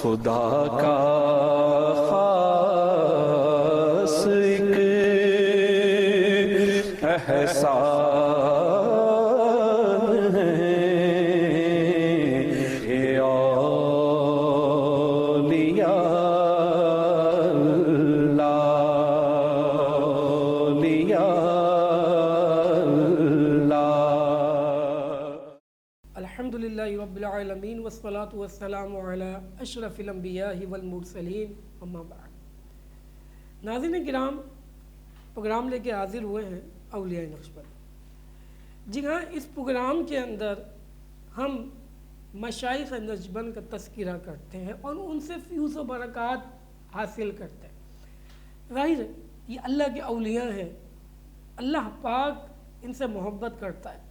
خدا کا خاص ایک احسان ہے یہ اولیاء الحمدللہ رب العالمین والصلاة والسلام علی اشرف الانبیاء والمرسلین اما بعد۔ ناظرین کرام، پروگرام لے کے حاضر ہوئے ہیں اولیاء نقشبند۔ جی ہاں، اس پروگرام کے اندر ہم مشائخ نقشبند کا تذکرہ کرتے ہیں اور ان سے فیوز و برکات حاصل کرتے ہیں۔ ظاہر ہے یہ اللہ کے اولیاء ہیں، اللہ پاک ان سے محبت کرتا ہے،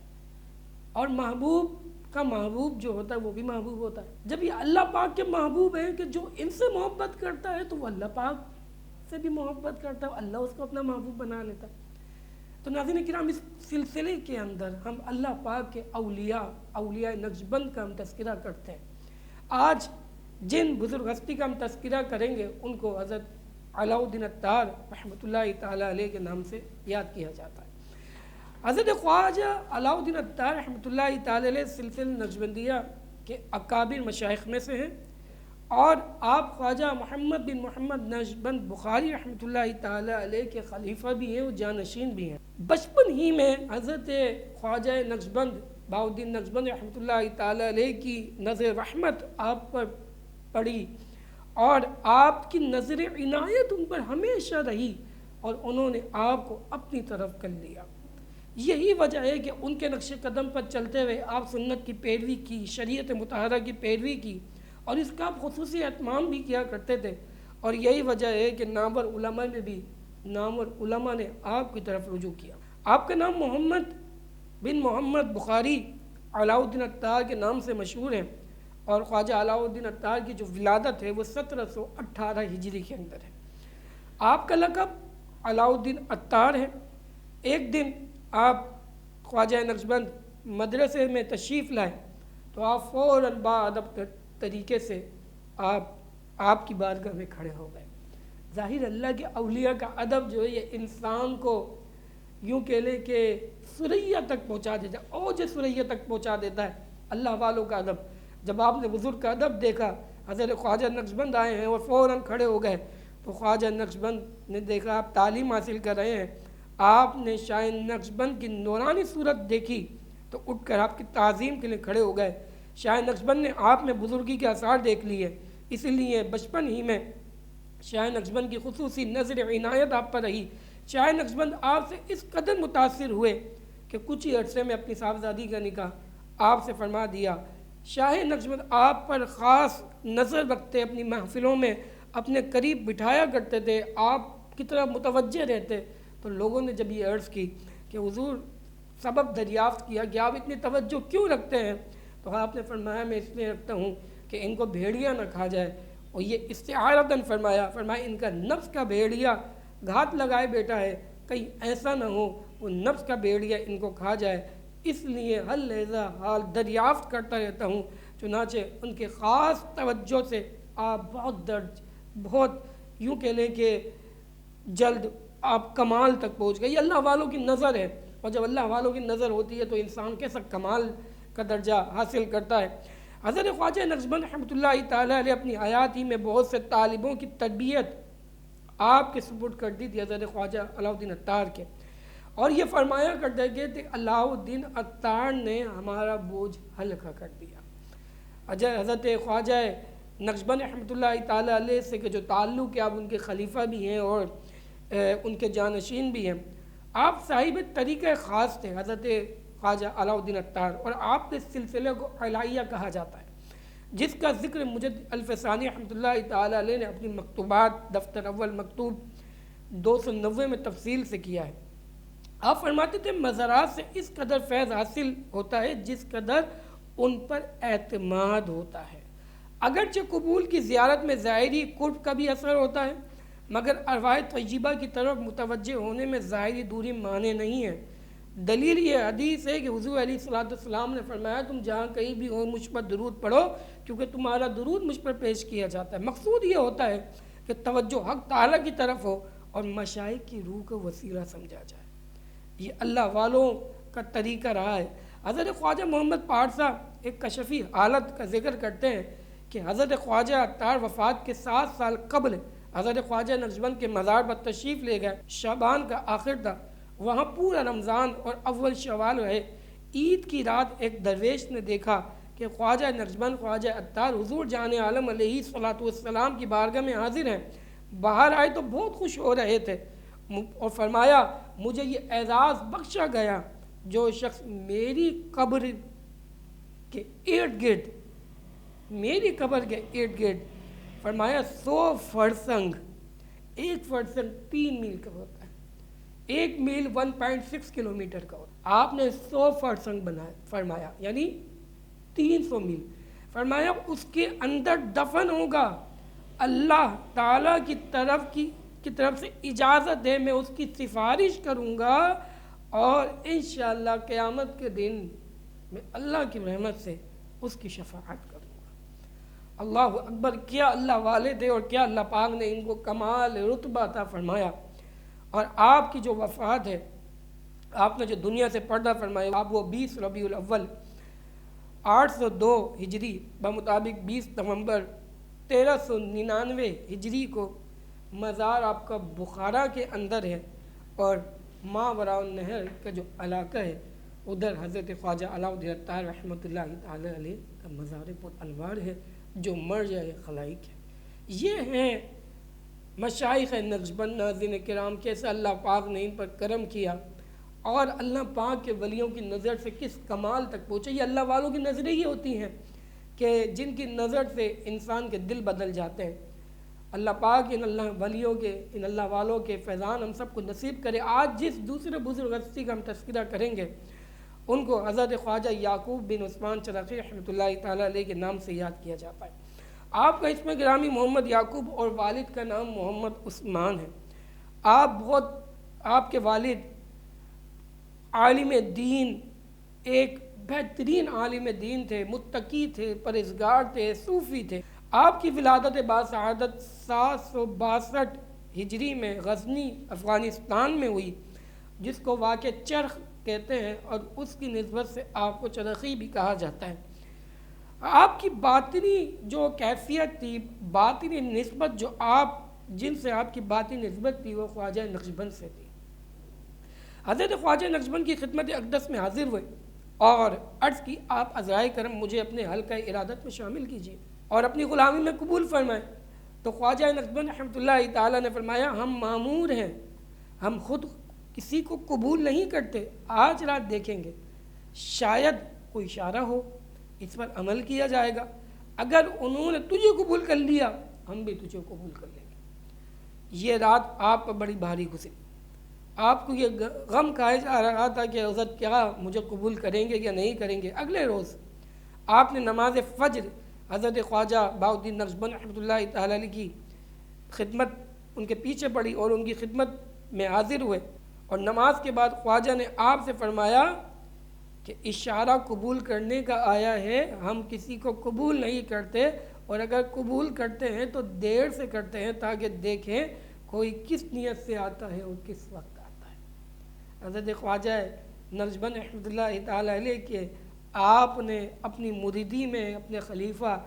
اور محبوب کا محبوب جو ہوتا ہے وہ بھی محبوب ہوتا ہے۔ جب یہ اللہ پاک کے محبوب ہیں کہ جو ان سے محبت کرتا ہے تو وہ اللہ پاک سے بھی محبت کرتا ہے، اللہ اس کو اپنا محبوب بنا لیتا ہے۔ تو ناظرین کرام، اس سلسلے کے اندر ہم اللہ پاک کے اولیاء نقشبند کا ہم تذکرہ کرتے ہیں۔ آج جن بزرگ ہستی کا ہم تذکرہ کریں گے ان کو حضرت علاء الدین عطار رحمۃ اللہ تعالیٰ علیہ کے نام سے یاد کیا جاتا ہے۔ حضرت خواجہ علاء الدین عطار رحمۃ اللہ تعالیٰ علیہ سلسلہ نقشبندیہ کے اکابر مشائخ میں سے ہیں، اور آپ خواجہ محمد بن محمد نقشبند بخاری رحمۃ اللہ تعالیٰ علیہ کے خلیفہ بھی ہیں اور جانشین بھی ہیں۔ بچپن ہی میں حضرت خواجہ نقشبند بہاؤالدین نقشبند رحمۃ اللہ تعالیٰ علیہ کی نظر رحمت آپ پر پڑی، اور آپ کی نظر عنایت ان پر ہمیشہ رہی، اور انہوں نے آپ کو اپنی طرف کر لیا۔ یہی وجہ ہے کہ ان کے نقش قدم پر چلتے ہوئے آپ سنت کی پیروی کی، شریعت مطہرہ کی پیروی کی، اور اس کا خصوصی اہتمام بھی کیا کرتے تھے، اور یہی وجہ ہے کہ نامور علماء میں بھی نامور علماء نے آپ کی طرف رجوع کیا۔ آپ کا نام محمد بن محمد بخاری علاء الدین عطار کے نام سے مشہور ہے، اور خواجہ علاء الدین عطار کی جو ولادت ہے وہ 1718 ہجری کے اندر ہے۔ آپ کا لقب علاء الدین عطار ہے۔ ایک دن آپ خواجہ نقشبند مدرسے میں تشریف لائے تو آپ فوراً باادب طریقے سے آپ کی بارگاہ میں کھڑے ہو گئے۔ ظاہر اللہ کے اولیاء کا ادب جو ہے یہ انسان کو یوں کہہ لے کہ ثریا تک پہنچا دیتا ہے، اوج ثریا تک پہنچا دیتا ہے۔ اللہ والوں کا ادب، جب آپ نے بزرگ کا ادب دیکھا، حضرت خواجہ نقشبند آئے ہیں اور فوراً کھڑے ہو گئے، تو خواجہ نقشبند نے دیکھا آپ تعلیم حاصل کر رہے ہیں، آپ نے شاہ نقشبند کی نورانی صورت دیکھی تو اٹھ کر آپ کی تعظیم کے لیے کھڑے ہو گئے۔ شاہ نقشبند نے آپ میں بزرگی کے آثار دیکھ لیے، اس لیے بچپن ہی میں شاہ نقشبند کی خصوصی نظر عنایت آپ پر رہی۔ شاہ نقشبند آپ سے اس قدر متاثر ہوئے کہ کچھ ہی عرصے میں اپنی صاحبزادی کا نکاح آپ سے فرما دیا۔ شاہ نقشبند آپ پر خاص نظر رکھتے، اپنی محفلوں میں اپنے قریب بٹھایا کرتے تھے، آپ کی طرف متوجہ رہتے۔ تو لوگوں نے جب یہ عرض کی کہ حضور سبب دریافت کیا کہ آپ اتنی توجہ کیوں رکھتے ہیں، تو آپ نے فرمایا میں اس لیے رکھتا ہوں کہ ان کو بھیڑیا نہ کھا جائے، اور یہ استعارتاً فرمایا ان کا نفس کا بھیڑیا گھات لگائے بیٹا ہے، کہیں ایسا نہ ہو وہ نفس کا بھیڑیا ان کو کھا جائے، اس لیے ہر لحظہ حال دریافت کرتا رہتا ہوں۔ چنانچہ ان کے خاص توجہ سے آپ بہت یوں کہہ لیں کہ جلد آپ کمال تک پہنچ گئے۔ یہ اللہ والوں کی نظر ہے، اور جب اللہ والوں کی نظر ہوتی ہے تو انسان کیسا کمال کا درجہ حاصل کرتا ہے۔ حضرت خواجہ نقشبند رحمۃ اللہ تعالیٰ علیہ اپنی حیات ہی میں بہت سے طالبوں کی تربیت آپ کے سپرد کر دی تھی حضرت خواجہ علاء الدین عطار کے، اور یہ فرمایا کرتے کہ علاء الدین عطار نے ہمارا بوجھ ہلکا کر دیا۔ حضرت خواجہ نقشبند رحمۃ اللہ تعالیٰ علیہ سے کہ جو تعلق ہے، آپ ان کے خلیفہ بھی ہیں اور ان کے جانشین بھی ہیں۔ آپ صاحب طریقہ خاص تھے حضرت خواجہ علاء الدین عطار، اور آپ کے سلسلے کو علائیہ کہا جاتا ہے، جس کا ذکر مجد الفسانی رحمۃ اللہ تعالیٰ علیہ نے اپنی مکتوبات دفتر اول مکتوب 290 میں تفصیل سے کیا ہے۔ آپ فرماتے تھے مزارات سے اس قدر فیض حاصل ہوتا ہے جس قدر ان پر اعتماد ہوتا ہے۔ اگرچہ قبول کی زیارت میں ظاہری قرب کا بھی اثر ہوتا ہے، مگر ارواح طیبہ کی طرف متوجہ ہونے میں ظاہری دوری مانے نہیں ہے۔ دلیل یہ حدیث ہے کہ حضور علیہ الصلوۃ والسلام نے فرمایا تم جہاں کہیں بھی ہو مجھ پر درود پڑھو کیونکہ تمہارا درود مجھ پر پیش کیا جاتا ہے۔ مقصود یہ ہوتا ہے کہ توجہ حق تعالیٰ کی طرف ہو اور مشائخ کی روح کو وسیلہ سمجھا جائے۔ یہ اللہ والوں کا طریقہ رہا ہے۔ حضرت خواجہ محمد پارسا ایک کشفی حالت کا ذکر کرتے ہیں کہ حضرت خواجہ عطار وفات کے 7 سال قبل حضرت خواجہ نقشبند کے مزار پر تشریف لے گئے۔ شعبان کا آخر تھا، وہاں پورا رمضان اور اول شوال رہے۔ عید کی رات ایک درویش نے دیکھا کہ خواجہ نقشبند خواجہ عطار حضور جان عالم علیہ الصلوۃ والسلام کی بارگاہ میں حاضر ہیں۔ باہر آئے تو بہت خوش ہو رہے تھے اور فرمایا مجھے یہ اعزاز بخشا گیا جو شخص میری قبر کے ارد گرد فرمایا 100 فرسنگ، ایک فرسنگ 3 میل کا ہوتا ہے، 1 میل 1.6 کلومیٹر کا ہوتا ہے، آپ نے 100 فرسنگ بنایا فرمایا یعنی 300 میل، فرمایا اس کے اندر دفن ہوگا، اللہ تعالیٰ کی طرف سے اجازت ہے میں اس کی سفارش کروں گا اور انشاءاللہ قیامت کے دن میں اللہ کی رحمت سے اس کی شفاعت کروں گا۔ اللہ اکبر، کیا اللہ والے تھے اور کیا اللہ پاک نے ان کو کمال رتبہ عطا فرمایا۔ اور آپ کی جو وفات ہے، آپ نے جو دنیا سے پردہ فرمایا، آپ وہ 20 ربیع الاول 802 ہجری بمطابق 20 نومبر 1399 ہجری کو مزار آپ کا بخارا کے اندر ہے، اور ماوراء النہر کا جو علاقہ ہے ادھر حضرت خواجہ علاء الدین عطار رحمۃ اللہ تعالی علیہ کا مزار پر انوار ہے جو مرجع خلائق ہے۔ یہ ہیں مشائخ نقشبند۔ ناظرین کرام، کیسے اللہ پاک نے ان پر کرم کیا اور اللہ پاک کے ولیوں کی نظر سے کس کمال تک پہنچے۔ یہ اللہ والوں کی نظریں ہی ہوتی ہیں کہ جن کی نظر سے انسان کے دل بدل جاتے ہیں۔ اللہ پاک ان اللہ ولیوں کے، ان اللہ والوں کے فیضان ہم سب کو نصیب کرے۔ آج جس دوسرے بزرگ ہستی کا ہم تذکرہ کریں گے ان کو حضرت خواجہ یعقوب بن عثمان چرخی رحمۃ اللہ تعالیٰ علیہ کے نام سے یاد کیا جاتا ہے۔ آپ کا اسم گرامی محمد یعقوب اور والد کا نام محمد عثمان ہے۔ آپ کے والد عالم دین، ایک بہترین عالم دین تھے، متقی تھے، پرہیزگار تھے، صوفی تھے۔ آپ کی ولادت باسعادت 762 ہجری میں غزنی افغانستان میں ہوئی، جس کو واقع چرخ کہتے ہیں اور اس کی نسبت سے آپ کو چرخی بھی کہا جاتا ہے۔ آپ کی باطنی جو کیفیت تھی، باطنی نسبت جو جن سے آپ کی باطنی نسبت تھی وہ خواجہ نقشبند سے تھی۔ حضرت خواجہ نقشبند کی خدمت اقدس میں حاضر ہوئے اور عرض کی آپ عذرائے کرم مجھے اپنے حلقہ ارادت میں شامل کیجیے اور اپنی غلامی میں قبول فرمائیں۔ تو خواجہ نقشبند رحمۃ اللہ تعالیٰ نے فرمایا ہم مامور ہیں، ہم خود کسی کو قبول نہیں کرتے، آج رات دیکھیں گے، شاید کوئی اشارہ ہو، اس پر عمل کیا جائے گا، اگر انہوں نے تجھے قبول کر لیا ہم بھی تجھے قبول کر لیں گے۔ یہ رات آپ پر بڑی بھاری گزری، آپ کو یہ غم کھایا جا رہا تھا کہ حضرت کیا مجھے قبول کریں گے یا نہیں کریں گے۔ اگلے روز آپ نے نماز فجر حضرت خواجہ بہاؤالدین نقشبند رحمۃ اللہ تعالیٰ علیہ کی خدمت ان کے پیچھے پڑی اور ان کی خدمت میں حاضر ہوئے، اور نماز کے بعد خواجہ نے آپ سے فرمایا کہ اشارہ قبول کرنے کا آیا ہے، ہم کسی کو قبول نہیں کرتے، اور اگر قبول کرتے ہیں تو دیر سے کرتے ہیں تاکہ دیکھیں کوئی کس نیت سے آتا ہے اور کس وقت آتا ہے۔ حضرت خواجہ نقشبند رحمۃ اللہ تعالیٰ علیہ کے آپ نے اپنی مریدی میں اپنے خلیفہ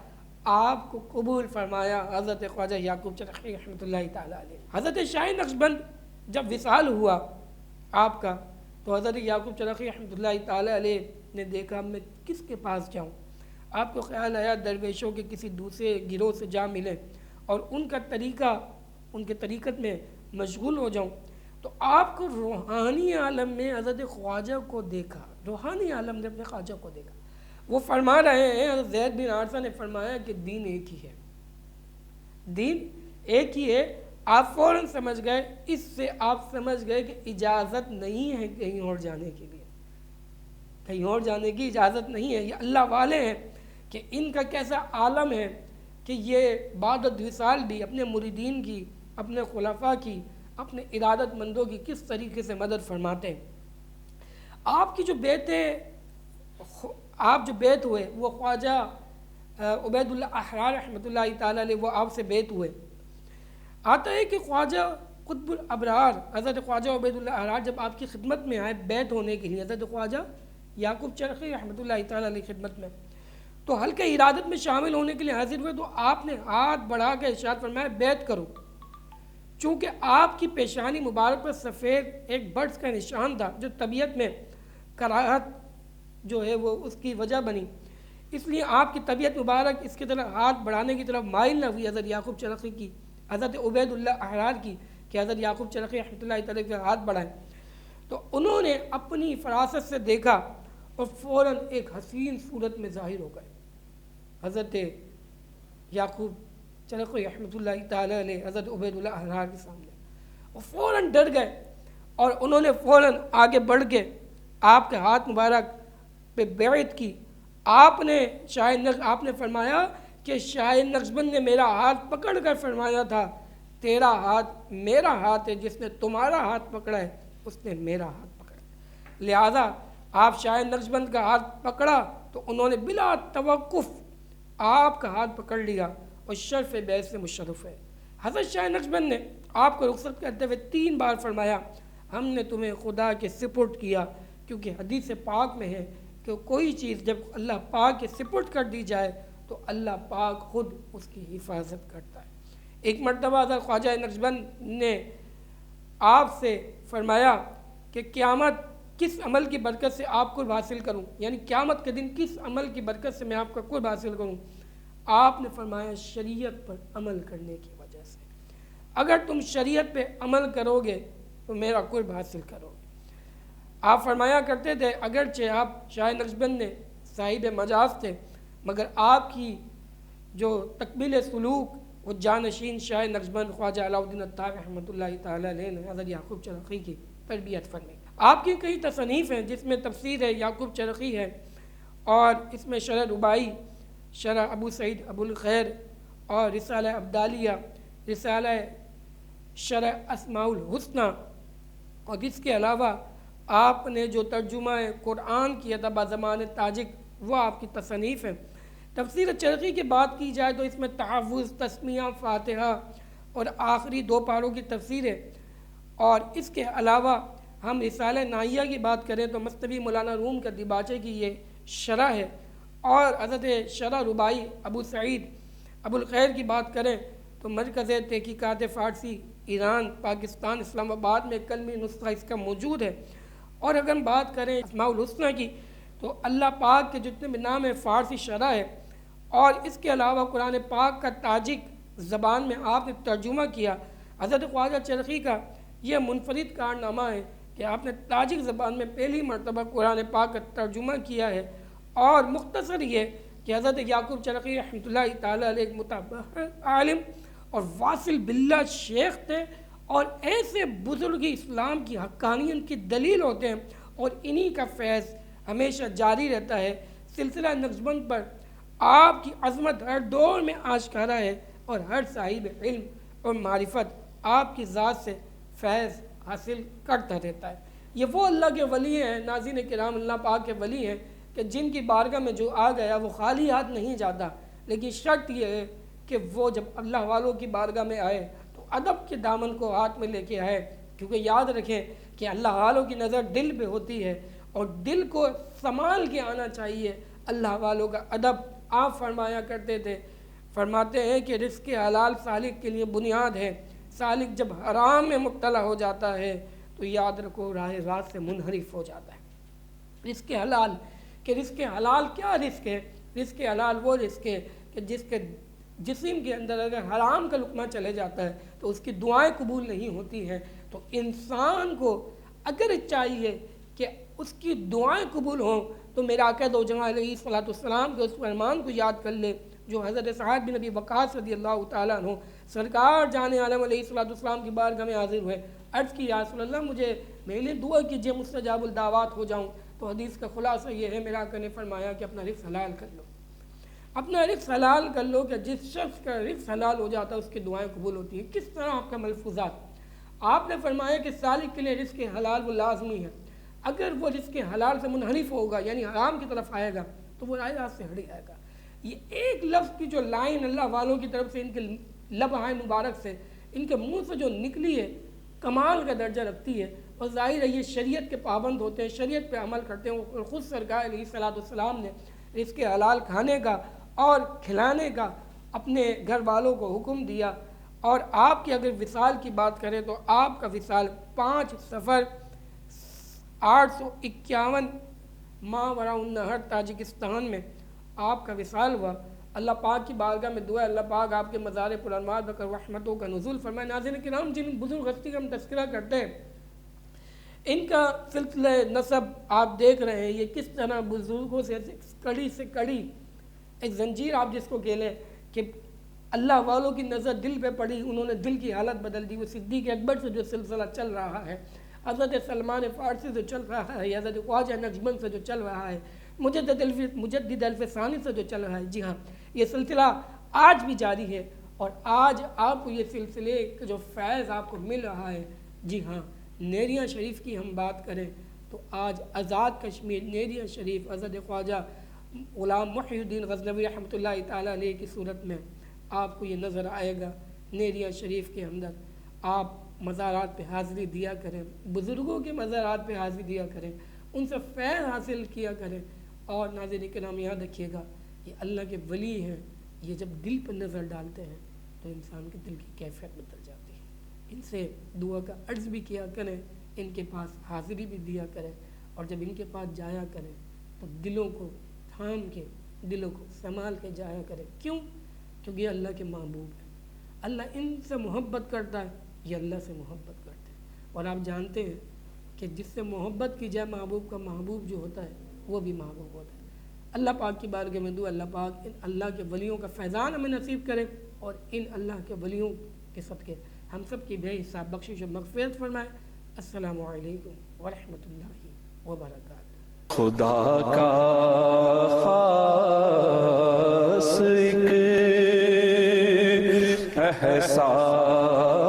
آپ کو قبول فرمایا، حضرت خواجہ یعقوب چرخی رحمۃ اللہ تعالیٰ علیہ۔ حضرت شاہ نقشبند جب وصال ہوا آپ کا تو حضرت یعقوب چرخی رحمۃ اللہ تعالیٰ علیہ نے دیکھا میں کس کے پاس جاؤں۔ آپ کو خیال آیا درویشوں کے کسی دوسرے گروہ سے جا ملے اور ان کے طریقت میں مشغول ہو جاؤں، تو آپ کو روحانی عالم میں حضرت خواجہ کو دیکھا، روحانی عالم نے اپنے خواجہ کو دیکھا۔ وہ فرما رہے ہیں، حضرت زید بن عارثہ نے فرمایا کہ دین ایک ہی ہے، دین ایک ہی ہے۔ آپ فوراً سمجھ گئے، اس سے آپ سمجھ گئے کہ اجازت نہیں ہے کہیں اور جانے کے لیے، کہیں اور جانے کی اجازت نہیں ہے۔ یہ اللہ والے ہیں کہ ان کا کیسا عالم ہے کہ یہ بعد الوصال بھی اپنے مریدین کی، اپنے خلفاء کی، اپنے ارادت مندوں کی کس طریقے سے مدد فرماتے ہیں۔ آپ کی جو بیت آپ جو بیت ہوئے وہ خواجہ عبید اللہ احرار رحمۃ اللہ تعالیٰ علیہ وہ آپ سے بیت ہوئے. آتا ہے کہ خواجہ قطب الابرار حضرت خواجہ عبید اللہ احرار جب آپ کی خدمت میں آئے بیت ہونے کے لیے حضرت خواجہ یعقوب چرخی رحمۃ اللہ تعالیٰ علیہ خدمت میں، تو حلقہ ارادت میں شامل ہونے کے لیے حاضر ہوئے، تو آپ نے ہاتھ بڑھا کے ارشاد فرمایا بیت کرو. چونکہ آپ کی پیشانی مبارک پر سفید ایک برڈز کا نشان تھا جو طبیعت میں کراہت جو ہے وہ اس کی وجہ بنی، اس لیے آپ کی طبیعت مبارک اس کی طرف ہاتھ بڑھانے کی طرف مائل نہ ہوئی حضرت یعقوب چرخی کی، حضرت عبید اللہ احرار کی کہ حضرت یعقوب چرخی رحمۃ اللہ تعالیٰ کے ہاتھ بڑھائیں. تو انہوں نے اپنی فراست سے دیکھا اور فوراً ایک حسین صورت میں ظاہر ہو گئے حضرت یعقوب چرخی رحمۃ اللہ تعالیٰ علیہ حضرت عبید اللہ احرار کے سامنے، وہ فوراً ڈر گئے اور انہوں نے فوراً آگے بڑھ کے آپ کے ہاتھ مبارک پہ بیعت کی. آپ نے فرمایا کہ شاہ نقشبند نے میرا ہاتھ پکڑ کر فرمایا تھا تیرا ہاتھ میرا ہاتھ ہے، جس نے تمہارا ہاتھ پکڑا ہے اس نے میرا ہاتھ پکڑا. لہذا آپ شاہ نقشبند کا ہاتھ پکڑا تو انہوں نے بلا توقف آپ کا ہاتھ پکڑ لیا اور شرف بیعت سے مشرف ہے. حضرت شاہ نقشبند نے آپ کو رخصت کرتے ہوئے 3 بار فرمایا ہم نے تمہیں خدا کے سپرد کیا، کیونکہ حدیث پاک میں ہے کہ کوئی چیز جب اللہ پاک کے سپرد کر دی جائے تو اللہ پاک خود اس کی حفاظت کرتا ہے. ایک مرتبہ حضرت خواجہ نقشبند نے آپ سے فرمایا کہ قیامت کس عمل کی برکت سے آپ قرب حاصل کروں، یعنی قیامت کے دن کس عمل کی برکت سے میں آپ کا قرب حاصل کروں. آپ نے فرمایا شریعت پر عمل کرنے کی وجہ سے، اگر تم شریعت پہ عمل کرو گے تو میرا قرب حاصل کرو گے. آپ فرمایا کرتے تھے اگرچہ آپ شاہ نقشبند نے صاحب مجاز تھے، مگر آپ کی جو تکمیل سلوک وہ جانشین شاہ نقشبند خواجہ علاء الدین عطار رحمۃ اللہ تعالیٰ علیہ نے حضرت یعقوب چرخی کی تربیت فرمائی. آپ کی کئی تصنیف ہیں جس میں تفسیر ہے یعقوب چرخی ہے، اور اس میں شرح رباعی، شرح ابو سعید ابو الخیر اور رسالہ ابدالیہ، رسالہ شرح اسماء الحسنہ، اور اس کے علاوہ آپ نے جو ترجمہ قرآن کیا تھا بزبان تاجک وہ آپ کی تصنیف ہے. تفسیر چرخی کی بات کی جائے تو اس میں تحفظ، تسمیہ، فاتحہ اور آخری 2 پاروں کی تفسیر ہے. اور اس کے علاوہ ہم رسالہ نائیہ کی بات کریں تو مصطفی مولانا روم کا دیباچے کی یہ شرح ہے. اور حضرت شرح رباعی ابو سعید ابو الخیر کی بات کریں تو مرکز تحقیقات فارسی ایران پاکستان اسلام آباد میں کلمی نسخہ اس کا موجود ہے. اور اگر ہم بات کریں اسماء الحسنہ کی تو اللہ پاک کے جتنے بھی نام ہے فارسی شرح ہے. اور اس کے علاوہ قرآن پاک کا تاجک زبان میں آپ نے ترجمہ کیا. حضرت خواجہ چرخی کا یہ منفرد کارنامہ ہے کہ آپ نے تاجک زبان میں پہلی مرتبہ قرآن پاک کا ترجمہ کیا ہے. اور مختصر یہ کہ حضرت یعقوب چرخی رحمۃ اللہ تعالیٰ علیہ متبحر عالم اور واصل باللہ شیخ تھے، اور ایسے بزرگ اسلام کی حقانیت کی دلیل ہوتے ہیں، اور انہی کا فیض ہمیشہ جاری رہتا ہے. سلسلہ نقشبند پر آپ کی عظمت ہر دور میں آشکارا ہے، اور ہر صاحب علم اور معرفت آپ کی ذات سے فیض حاصل کرتا رہتا ہے. یہ وہ اللہ کے ولی ہیں، ناظرین کرام، اللہ پاک کے ولی ہیں کہ جن کی بارگاہ میں جو آ گیا وہ خالی ہاتھ نہیں جاتا. لیکن شرط یہ ہے کہ وہ جب اللہ والوں کی بارگاہ میں آئے تو ادب کے دامن کو ہاتھ میں لے کے آئے، کیونکہ یاد رکھیں کہ اللہ والوں کی نظر دل پہ ہوتی ہے اور دل کو سنبھال کے آنا چاہیے. اللہ والوں کا ادب آپ فرمایا کرتے تھے، فرماتے ہیں کہ رزق حلال سالک کے لیے بنیاد ہے. سالک جب حرام میں مبتلا ہو جاتا ہے تو یاد رکھو راہ راست سے منحرف ہو جاتا ہے. رزق حلال کہ رزق حلال کیا رزق ہے؟ رزق حلال وہ رزق ہے کہ جس کے جسم کے اندر اگر حرام کا لقمہ چلے جاتا ہے تو اس کی دعائیں قبول نہیں ہوتی ہیں. تو انسان کو اگر چاہیے کہ اس کی دعائیں قبول ہوں تو میرا آقا دو جہاں علیہ السلام کے اس فرمان کو یاد کر لے جو حضرت سعد بن ابی وقاص رضی اللہ تعالیٰ عنہ سرکار جان عالم علیہ السلام کی بارگاہ میں حاضر ہوئے. عرض کی یا رسول اللہ مجھے میرے لیے دعا کیجیے مستجاب الدعوات ہو جاؤں. تو حدیث کا خلاصہ یہ ہے، میرا آقا نے فرمایا کہ اپنا رزق حلال کر لو، اپنا رزق حلال کر لو، کہ جس شخص کا رزق حلال ہو جاتا ہے اس کی دعائیں قبول ہوتی ہیں. کس طرح آپ کا ملفوظات؟ آپ نے فرمایا کہ سالک کے لیے رزق حلال وہ لازمی ہے. اگر وہ رزق حلال سے منحرف ہوگا یعنی حرام کی طرف آئے گا تو وہ رائے راست سے ہٹ جائے گا۔ یہ ایک لفظ کی جو لائن اللہ والوں کی طرف سے ان کے لبہائے مبارک سے ان کے منہ سے جو نکلی ہے کمال کا درجہ رکھتی ہے، اور ظاہر ہے یہ شریعت کے پابند ہوتے ہیں، شریعت پہ عمل کرتے ہیں، اور خود سرکار علیہ السلام نے رزق حلال کھانے کا اور کھلانے کا اپنے گھر والوں کو حکم دیا۔ اور آپ کی اگر وصال کی بات کریں تو آپ کا وصال 5 صفر 851 ماوراء النہر تاجکستان میں آپ کا وصال ہوا۔ اللہ پاک کی بارگاہ میں دعا ہے اللہ پاک آپ کے مزار پرانوار بکر رحمتوں کا نزول فرمائے۔ ناظرین کرام، جن بزرگ ہستی کا ہم تذکرہ کرتے ہیں ان کا سلسلہ نسب آپ دیکھ رہے ہیں، یہ کس طرح بزرگوں سے کڑی سے کڑی ایک زنجیر آپ جس کو کہہ لیں کہ اللہ والوں کی نظر دل پہ پڑی، انہوں نے دل کی حالت بدل دی۔ وہ صدیق اکبر سے جو سلسلہ چل رہا ہے، حضرت سلمان فارسی سے چل رہا ہے، حضرت خواجہ نقشبند سے جو چل رہا ہے، مجدد الف ثانی سے جو چل رہا ہے، جی ہاں یہ سلسلہ آج بھی جاری ہے۔ اور آج آپ کو یہ سلسلے کا جو فیض آپ کو مل رہا ہے، جی ہاں نیریاں شریف کی ہم بات کریں تو آج آزاد کشمیر نیریاں شریف حضرت خواجہ غلام محی الدین غزنوی رحمۃ اللہ تعالیٰ علیہ کی صورت میں آپ کو یہ نظر آئے گا۔ نیریاں شریف کے اندر آپ مزارات پہ حاضری دیا کریں، بزرگوں کے مزارات پہ حاضری دیا کریں، ان سے فیض حاصل کیا کریں۔ اور ناظرین کرام یاد رکھیے گا یہ اللہ کے ولی ہیں، یہ جب دل پر نظر ڈالتے ہیں تو انسان کے دل کی کیفیت بدل جاتی ہے۔ ان سے دعا کا عرض بھی کیا کریں، ان کے پاس حاضری بھی دیا کریں، اور جب ان کے پاس جایا کریں تو دلوں کو تھام کے، دلوں کو سنبھال کے جایا کریں۔ کیوں؟ کیونکہ یہ اللہ کے محبوب ہیں، اللہ ان سے محبت کرتا ہے، یہ اللہ سے محبت کرتے ہیں۔ اور آپ جانتے ہیں کہ جس سے محبت کی جائے محبوب کا، محبوب جو ہوتا ہے وہ بھی محبوب ہوتا ہے۔ اللہ پاک کی بارگاہ میں دعا اللہ پاک ان اللہ کے ولیوں کا فیضان ہمیں نصیب کرے، اور ان اللہ کے ولیوں کے صدقے ہم سب کی بے حساب بخشش و مغفرت فرمائے۔ السلام علیکم ورحمۃ اللہ وبرکاتہ۔ خدا کا خاص ایک احساس